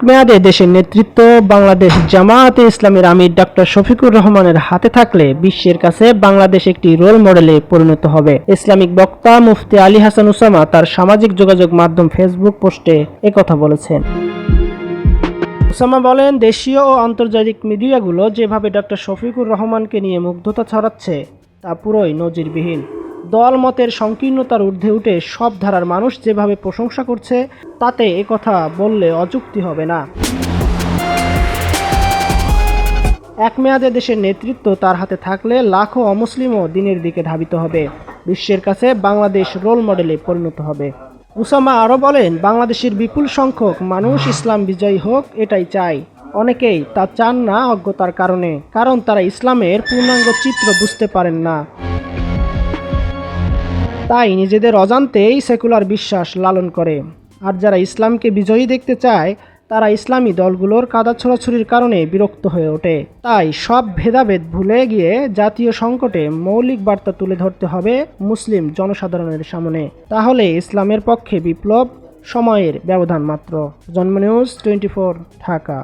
মেয়াদে দেশের নেতৃত্ব বাংলাদেশ জামায়াতে ইসলামীর আমির ডক্টর শফিকুর রহমানের হাতে থাকলে বিশ্বের কাছে বাংলাদেশ একটি রোল মডেলে পরিণত হবে। ইসলামিক বক্তা মুফতি আলী হাসান উসামা তার সামাজিক যোগাযোগ মাধ্যম ফেসবুক পোস্টে একথা বলেছেন। উসামা বলেন, দেশীয় ও আন্তর্জাতিক মিডিয়াগুলো যেভাবে ডক্টর শফিকুর রহমানকে নিয়ে মুগ্ধতা ছড়াচ্ছে তা পুরোই নজিরবিহীন। দল মতের সংকীর্ণতার ঊর্ধ্বে উঠে সব ধারার মানুষ যেভাবে প্রশংসা করছে তাতে একথা বললে অযুক্তি হবে না। এক মেয়াদে দেশের নেতৃত্ব তার হাতে থাকলে লাখো অমুসলিমও দিনের দিকে ধাবিত হবে। বিশ্বের কাছে বাংলাদেশ রোল মডেলে পরিণত হবে। উসামা আরও বলেন, বাংলাদেশের বিপুল সংখ্যক মানুষ ইসলাম বিজয়ী হোক এটাই চায়। অনেকেই তা চান না অজ্ঞতার কারণে, কারণ তারা ইসলামের পূর্ণাঙ্গ চিত্র বুঝতে পারেন না। তাই নিজেদের অজান্তেই সেকুলার বিশ্বাস লালন করে। আর যারা ইসলামকে বিজয়ী দেখতে চায় তারা ইসলামী দলগুলোর কাদা ছোড়াছুড়ির কারণে বিরক্ত হয়ে ওঠে। তাই সব ভেদাভেদ ভুলে গিয়ে জাতীয় সংকটে মৌলিক বার্তা তুলে ধরতে হবে মুসলিম জনসাধারণের সামনে। তাহলে ইসলামের পক্ষে বিপ্লব সময়ের ব্যবধান মাত্র। জন্ম নিউজ 24 ঢাকা।